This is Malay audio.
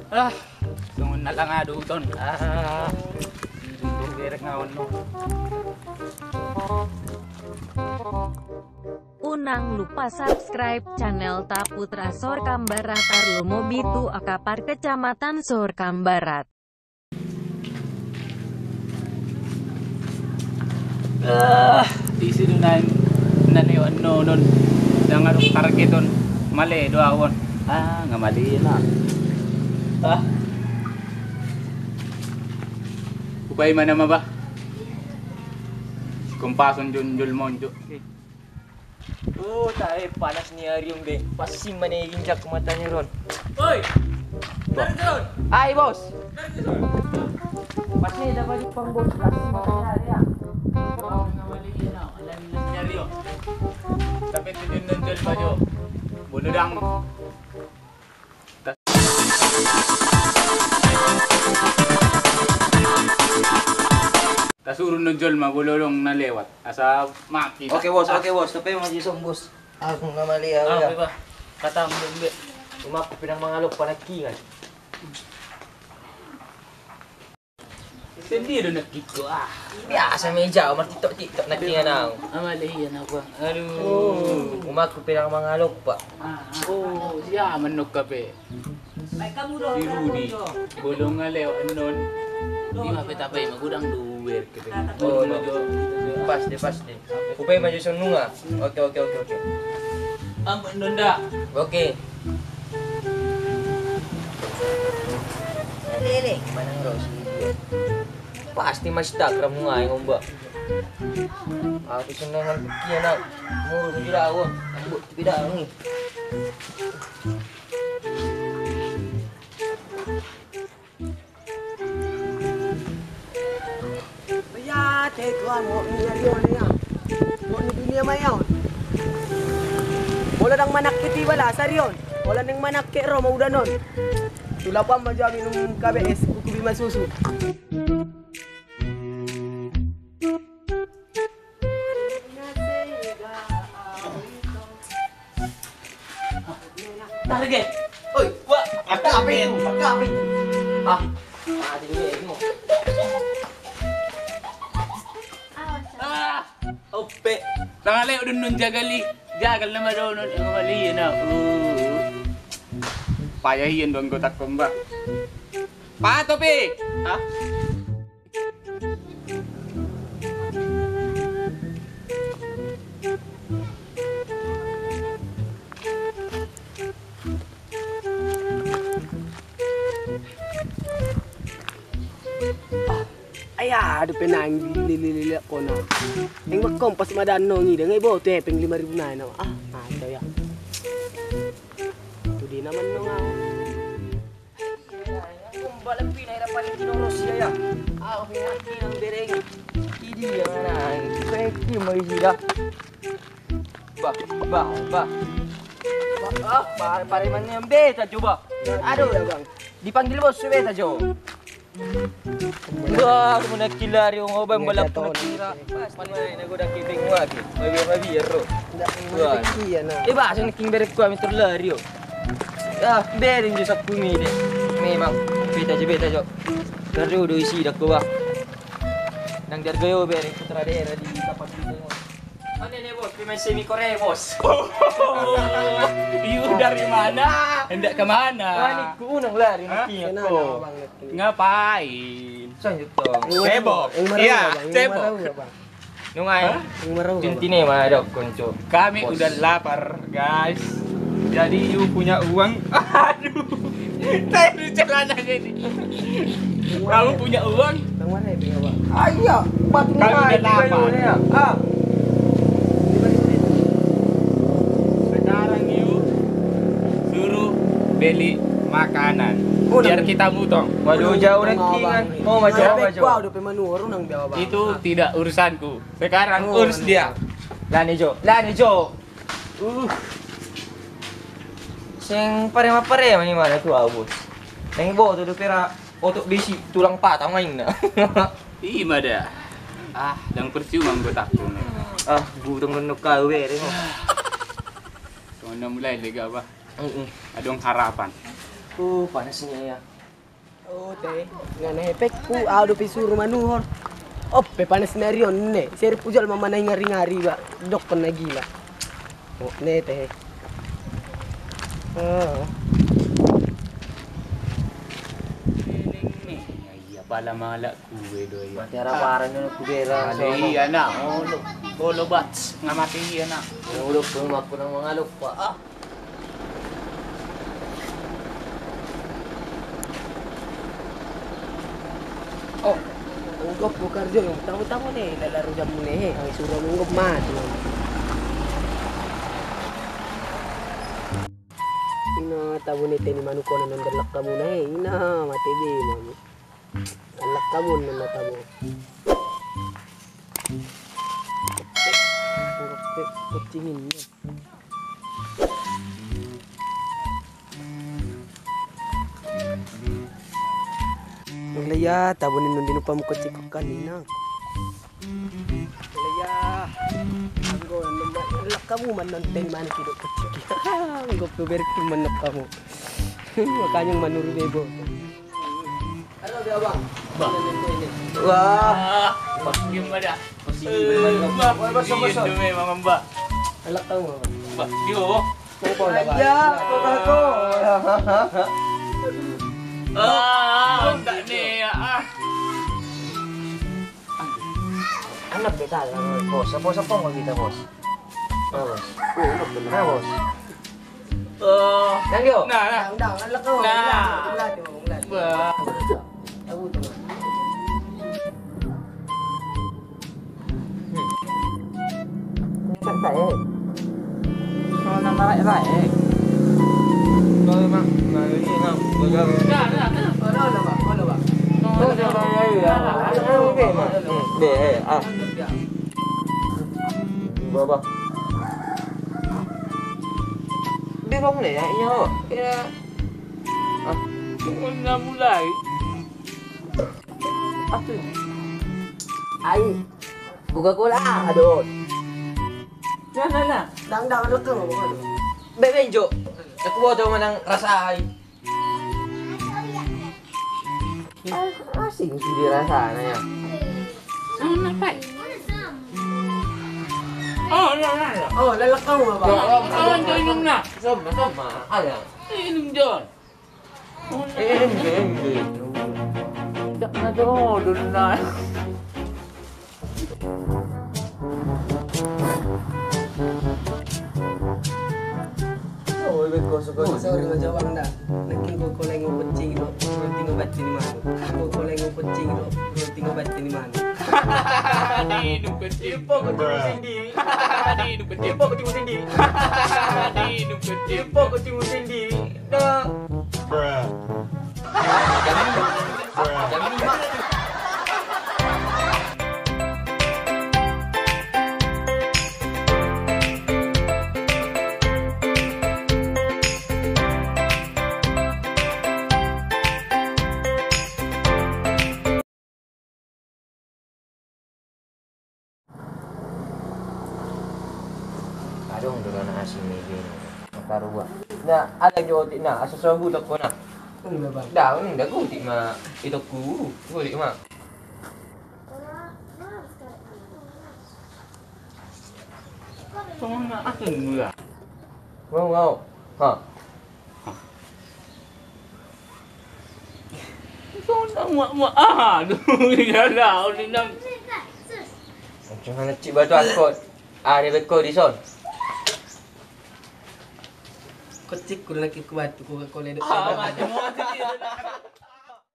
Ah, sungon na lang nga duton. Direk ngawan mo. Unang lupa subscribe channel Taputra Sorkam Barat Arlomo Bitu Akapar Kecamatan Sorkam Barat. Di sino na naniwan nun. Yang harus targeton. Mali, doawon. Nga mali na. Upay man naman ba? Kumpason junjul monjo. Tayo panas ni Aryong be. Pasti maniging jak matanya ron. Hoy! Naron! Ay, boss. Pasti dapat pang boss pasti matanya ya. Nga mali na. Alam na seryo. Tapi tudun junjul pa jo. Buludang. Tasurun ng jol magulolong na lewat asa makita. Oke bos. Tapi masih som bos. Aku nggak mali ya. Ba? Kata mo be. Umak pinang mangalok panakingan. Hindi do nakiko Biasa meja, umar tiktok nakingan ako. Amali yan ako. Aduh. Umak pinang mangalok pa. Siya manok kape. Si Rudy. Bulong nga leo anon. Di mapetapay magudang duwer kape. Pas deh. Upay maju sununga. Oke. Ang nunda. Oke. Lele, mana nggak sih? Pasti masih tak kamu ngayong mbak. Aku senang kian nak mulu tidak awon. Aku tidak ni. Ya, teguan mo ni Arion niya. Mo ni dunia mayaw. Wala nang manak kiti wala sa Arion. Wala nang manak ke ro mo udanon. Tulapan mo jami nung KBS kukubi masusu. Target. Oi, wah, pagkapin. Adi ni mo. Ope. Tangali udun nun jagali. Jagal na daw nun ang mali na. Payahin doon ko takomba. Patopi. Aduh penang lili ko na. Ang magkompas madano ngida ngay bo te peng 5,000 na no. Ito ya. Tudi naman no nga. Kumbalang pinahirapan yung tinoros siya ya. Pinaki ng bereng. Hindi yan na. Pwede mo isida. Pare man yung beta coba. Aduh, dipanggil bos beta jo. Wah, aku nak kilar yung obang balap na kira. Panay na goda kibing wagi. Mabiro. Wah, iya na. Iba sa naking berek ko amin turlario. Bering jo sa pumili. Memang beta jo. Karu do isi dak ko ba. Nang dargayo bering putra daerah di tapat dito. Ano ne bos? Pimay semi Korea bos. Iyo dari mana? Hendak ke mana? Panik ko unang lari naking ako. Ngapain? Saan yun to? Cebok. Iya, cebok. Nung ay, tintine madok konco. Kami udah lapar, guys. Jadi you punya uang? Aduh. Saya di celana ini. Kamu punya uang? Nang mana ya, Bang? Ayo, Kami udah lapar. Sekarang you suruh beli makanan. Biar kita mutong. Waduh jauh rankingan. Oh, maju. Wow, udah pemanuro nang biawa Bang. Itu tidak urusanku. Sekarang urus dia. Lani Jo. Sing pare-pare man mana tu bos. Nang ibo tu pera otok besi tulang patang main na. Iya dah. Dan percuma gue takut. Butong nunuk kau bere mo. So na mulai lega ba? Adong harapan. Panasnya ya. Oh teh, ngana hepek ku ado pisuru manuhor. Oppe panas na riyon ne. Sir pujal mamanay ngari-ngari ba. Dok na gila. Oh ne teh. Iya pala malak kuwe doy. Mati harapan na kubera. Iya na, bolo bats ngamati iya na. Ulok ko ng mga lupa. Oh, unggop ko karjo yung tamu-tamu ne lalaro jam mo ne ang isuro mo unggop mati. Ina tabu ne teni manuko na nandalak ka muna ina mati be mami. Alak ka muna na tabu. Kucingin mo. Malaya, tabunin nun din pa mo kutsik ko kanina. Malaya, anggo, nalak ka mo man ng 10 man kilo kutsik. Anggo, puberti manok ka mo. Makanyang manurubebo. Ano ba ba? Wah. Bagim ba da? Basa-basa. Dumi mamamba. Alak ka mo. Ba, yo. Ako. Tak ni ah. Anak beta lang, bos. Apa mo kita, bos? Bos. Bos. Nangyo. Nah. Dang, alak ka mo. Nah. Ba. Aku tu. Tak eh. Kalau nang rai-rai. Kalau memang ini nak begal. Ano ba? Oh, ya. Okey, mak. Be, Baba. Birong ni, ya. Ya. Muna mulai. Apa? Ai. Buka kola, aduh. Nah. Dang, alak ka mo. Benjo. Aku bawa tahu menang rasa ai. Asing sih dirasanya ya. Nampak. Oh, nah. Oh, lalak ka mo ba? Kawan tu minum nak. Sama. Ada. Minum John. Ini. Tak nak dulu nak. Oh, suka. Sorry mo jawang na. Naging ko kulay ng kutsing no. Roti ng bat ni mano. Ko kulay ng kutsing no. Roti ng bat ni mano. Minum kecil. Ipo ko timu sindi. Minum kecil. Ipo ko timu sindi. Minum kecil. Ipo ko timu sindi. Dah. Jangan lima. Adong dulu na asing ni gini. Makaruwa. Na ada joti na asa sa budak ko na. Ano ba? Dah ni dah guti ma itu ku. Guti ma. Semua nak akan mula. Ngau. Ha. Semua mak aduh galau ni nam. Macam mana cik batu angkot. Dia beko di son. Kutsik ko lagi kuat ko kulay. Macam mana